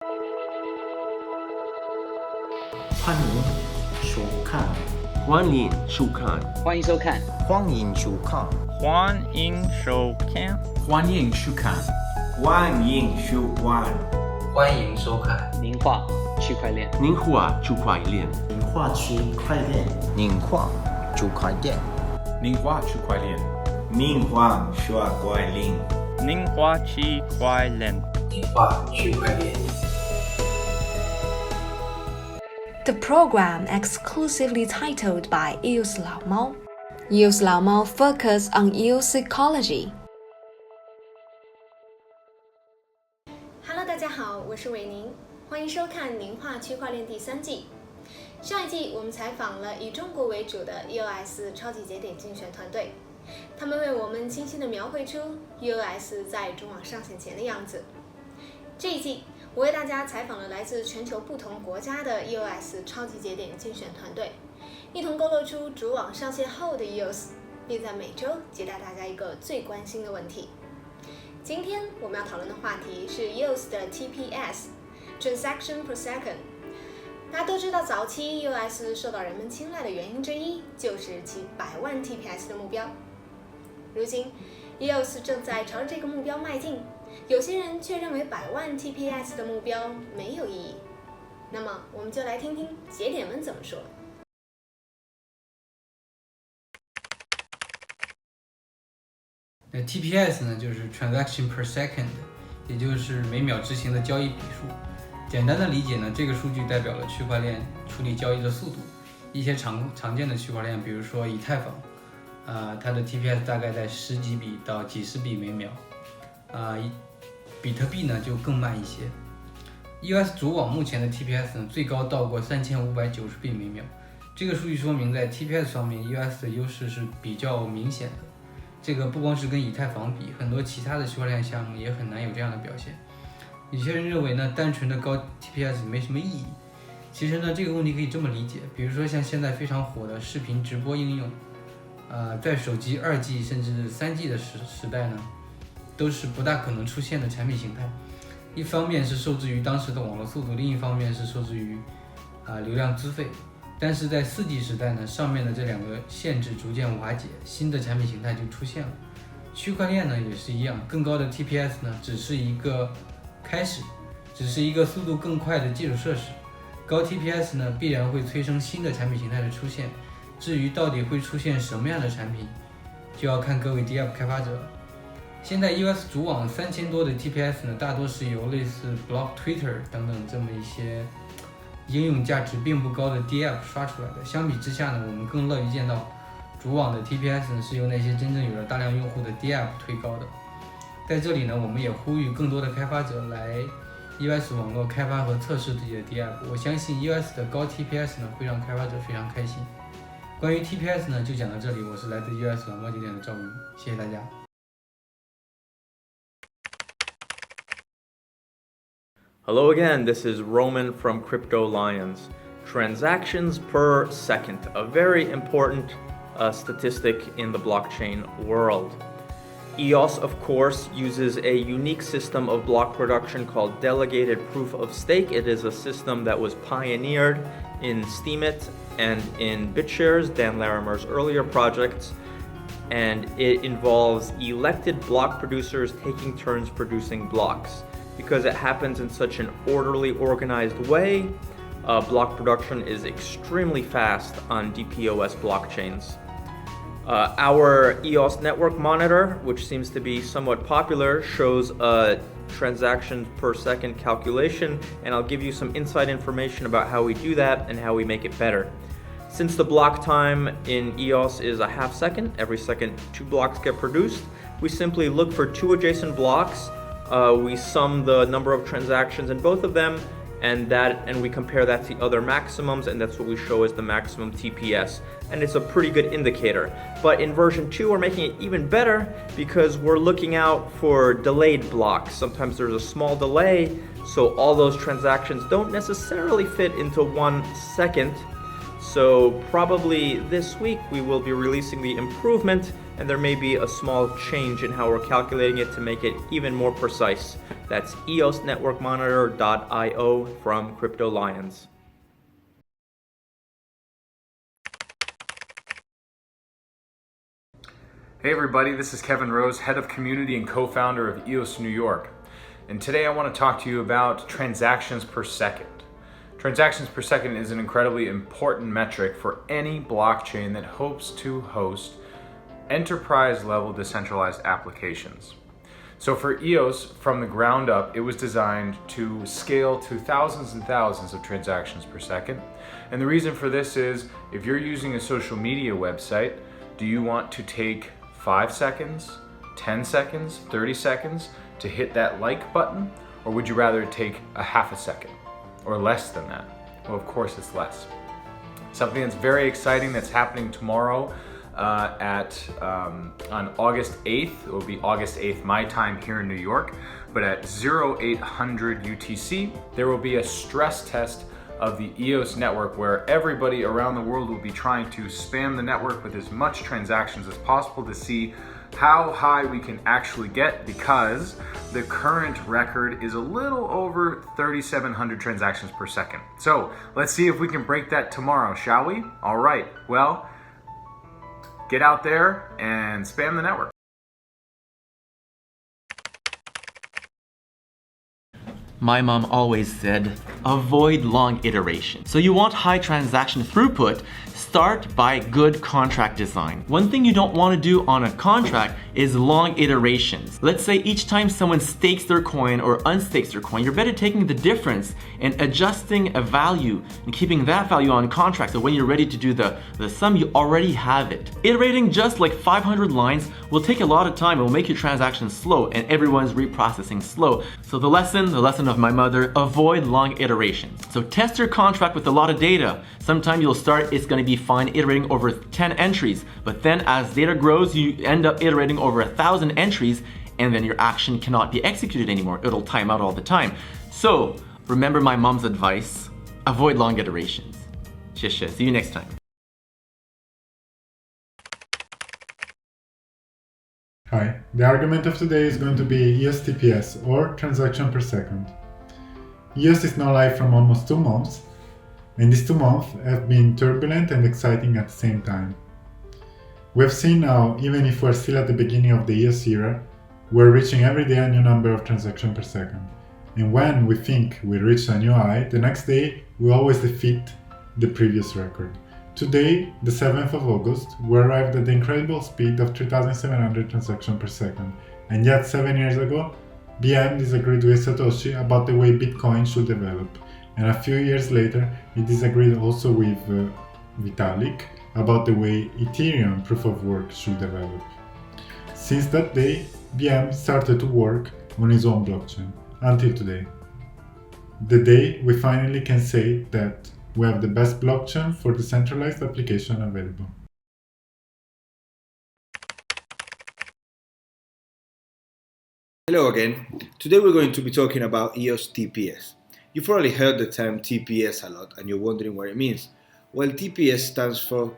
欢迎收看，欢迎收看，欢迎收看，欢迎收看，欢迎收看，欢迎收看，欢迎收看，欢迎收看宁话区块链。宁话区块链，宁化区块链，宁化区块链，宁化区块链，宁化区块链，宁话区块链，宁化区块链。The program exclusively titled by EOSLAOMAO. EOSLAOMAO focus on EOS ecology. Hello， 大家好，我是伟宁，欢迎收看《宁化区块链》第3季。上一季我们采访了以中国为主的 EOS 超级节点竞选团队，他们为我们清晰地描绘出 EOS 在主网上线前的样子。这一季，我为大家采访了来自全球不同国家的 EOS 超级节点竞选团队，一同勾勒出主网上线后的 EOS， 并在每周解答大家一个最关心的问题。今天我们要讨论的话题是 EOS 的 TPS Transaction per Second。大家都知道，早期 EOS 受到人们青睐的原因之一就是其100万 TPS 的目标。如今 EOS 正在朝着这个目标迈进，有些人却认为100万 TPS 的目标没有意义。那么我们就来听听节点们怎么说。TPS 呢，就是 Transaction per Second， 也就是每秒执行的交易笔数。简单的理解呢，这个数据代表了区块链处理交易的速度。一些常见的区块链，比如说以太坊，它的 TPS 大概在10几笔到几十笔每秒。比特币呢就更慢一些。EOS 主网目前的 TPS 呢最高到过3590笔每秒。这个数据说明在 TPS 上面 EOS 的优势是比较明显的。这个不光是跟以太坊比，很多其他的区块链项目也很难有这样的表现。有些人认为呢，单纯的高 TPS 没什么意义。其实呢，这个问题可以这么理解，比如说像现在非常火的视频直播应用，在手机2G 甚至3G 的时代呢，都是不大可能出现的产品形态。一方面是受制于当时的网络速度，另一方面是受制于流量资费。但是在4G 时代呢，上面的这两个限制逐渐瓦解，新的产品形态就出现了。区块链呢也是一样，更高的 TPS 呢只是一个开始，只是一个速度更快的基础设施。高 TPS 呢必然会催生新的产品形态的出现，至于到底会出现什么样的产品，就要看各位 DApp 开发者了。现在 EOS 主网3000多的 TPS 呢，大多是由类似 Twitter 等等这么一些应用价值并不高的 DApp 刷出来的。相比之下呢，我们更乐于见到主网的 TPS 呢是由那些真正有了大量用户的 DApp 推高的。在这里呢，我们也呼吁更多的开发者来 EOS 网络开发和测试自己的 DApp。我相信 EOS 的高 TPS 呢会让开发者非常开心。关于 TPS 呢就讲到这里，我是来自 EOSLAOMAO 节点的赵云，谢谢大家。Hello again, this is Roman from Crypto Lions. Transactions per second, a very important statistic in the blockchain world. EOS, of course, uses a unique system of block production called delegated proof of stake. It is a system that was pioneered in Steemit and in BitShares, Dan Larimer's earlier projects, and it involves elected block producers taking turns producing blocks. Because it happens in such an orderly, organized way, block production is extremely fast on DPoS blockchains. Our EOS network monitor, which seems to be somewhat popular, shows a transaction per second calculation, and I'll give you some inside information about how we do that and how we make it better. Since the block time in EOS is a half second, every second 2 blocks get produced, we simply look for 2 adjacent blocks. We sum the number of transactions in both of them, and we compare that to other maximums, and that's what we show as the maximum TPS. And it's a pretty good indicator. But in version 2, we're making it even better because we're looking out for delayed blocks. Sometimes there's a small delay, so all those transactions don't necessarily fit into 1 second. So probably this week we will be releasing the improvement, and there may be a small change in how we're calculating it to make it even more precise. That's EOSNetworkMonitor.io from Crypto Lions. Hey everybody, this is Kevin Rose, head of community and co-founder of EOS New York. And today I want to talk to you about transactions per second. Transactions per second is an incredibly important metric for any blockchain that hopes to host enterprise-level decentralized applications. So for EOS, from the ground up, it was designed to scale to thousands and thousands of transactions per second. And the reason for this is, if you're using a social media website, do you want to take 5 seconds, 10 seconds, 30 seconds to hit that like button? Or would you rather take a half a second or less than that? Well, of course it's less. Something that's very exciting that's happening tomorrow on August 8th. It will be August 8th my time here in New York, but at 0800 UTC, there will be a stress test of the EOS network where everybody around the world will be trying to spam the network with as much transactions as possible to see how high we can actually get, because the current record is a little over 3,700 transactions per second. So let's see if we can break that tomorrow, shall we? All right, well, get out there and spam the network. My mom always said, avoid long iterations. So you want high transaction throughput, start by good contract design. One thing you don't want to do on a contract is long iterations. Let's say each time someone stakes their coin or unstakes their coin, you're better taking the difference and adjusting a value and keeping that value on contract, so when you're ready to do the sum, you already have it. Iterating just like 500 lines will take a lot of time. It will make your transactions slow and everyone's reprocessing slow. So the lesson of my mother, avoid long iterations. So test your contract with a lot of data. Sometime you'll start, it's going to be fine iterating over 10 entries, but then as data grows, you end up iterating over 1,000 entries, and then your action cannot be executed anymore. It'll time out all the time. So remember my mom's advice, avoid long iterations. 谢谢, see you next time. Hi, the argument of today is going to be EOS TPS, or transaction per second. EOS is now live from almost 2 months, and these 2 months have been turbulent and exciting at the same time. We have seen now, even if we're still at the beginning of the EOS era, we're reaching every day a new number of transactions per second. And when we think we reach a new high, the next day we always defeat the previous record. Today, the 7th of August, we arrived at the incredible speed of 3,700 transactions per second, and yet 7 years ago, BM disagreed with Satoshi about the way Bitcoin should develop, and a few years later, he disagreed also with Vitalik about the way Ethereum proof of work should develop. Since that day, BM started to work on his own blockchain, until today. The day we finally can say that we have the best blockchain for decentralized application available. Hello again. Today we're going to be talking about EOS TPS. You've probably heard the term TPS a lot and you're wondering what it means. Well, TPS stands for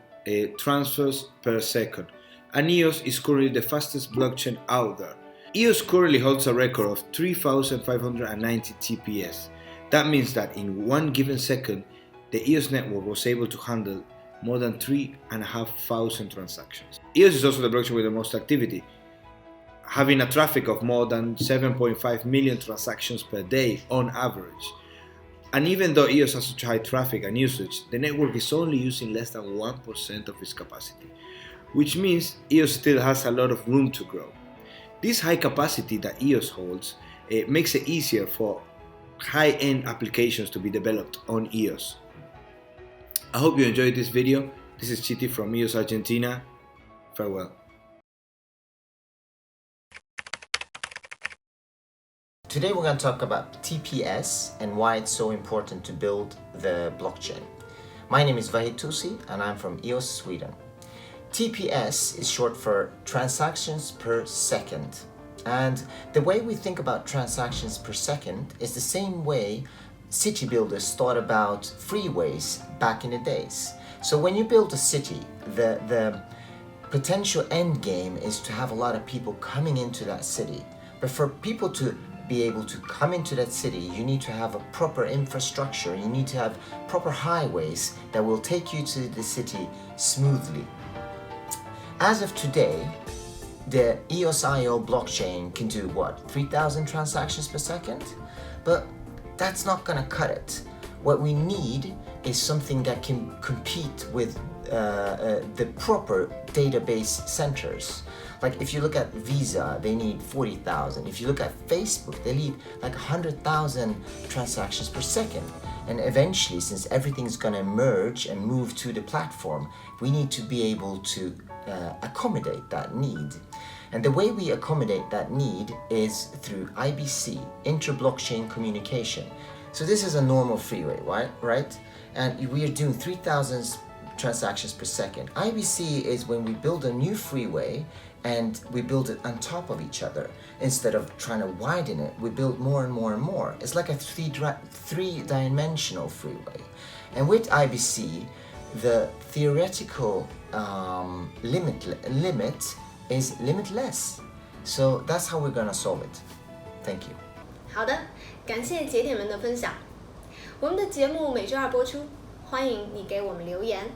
transfers per second, and EOS is currently the fastest blockchain out there. EOS currently holds a record of 3,590 TPS. That means that in one given second, the EOS network was able to handle more than 3,500 transactions. EOS is also the blockchain with the most activity, having a traffic of more than 7.5 million transactions per day on average. And even though EOS has such high traffic and usage, the network is only using less than 1% of its capacity, which means EOS still has a lot of room to grow. This high capacity that EOS holds makes it easier for high-end applications to be developed on EOS. I hope you enjoyed this video. This is Chiti from EOS Argentina. Farewell. Today we're going to talk about TPS and why it's so important to build the blockchain. My name is Vahid Tusi and I'm from EOS Sweden. TPS is short for transactions per second. And the way we think about transactions per second is the same way city builders thought about freeways back in the days. So when you build a city, the potential end game is to have a lot of people coming into that city. But for people to be able to come into that city, you need to have a proper infrastructure, you need to have proper highways that will take you to the city smoothly. As of today, the EOS.io blockchain can do what? 3,000 transactions per second? But that's not gonna cut it. What we need is something that can compete with the proper database centers. Like if you look at Visa, they need 40,000. If you look at Facebook, they need like 100,000 transactions per second. And eventually, since everything's gonna merge and move to the platform, we need to be able to accommodate that need. And the way we accommodate that need is through IBC, inter-blockchain communication. So this is a normal freeway, right? And we are doing 3,000 transactions per second. IBC is when we build a new freeway and we build it on top of each other. Instead of trying to widen it, we build more and more and more. It's like a three-dimensional freeway. And with IBC, the theoretical limit is limitless. So that's how we're gonna solve it. Thank you. 好的，感谢节点们的分享。我们的节目每周二播出，欢迎你给我们留言。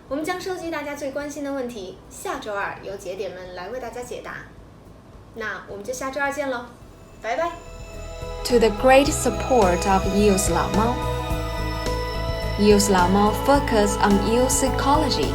我们将收集大家最关心的问题，下周二由节点们来为大家解答。那我们就下周二见喽，拜拜。To the great support of EOSLAOMAO, EOSLAOMAO focus on EOS ecology.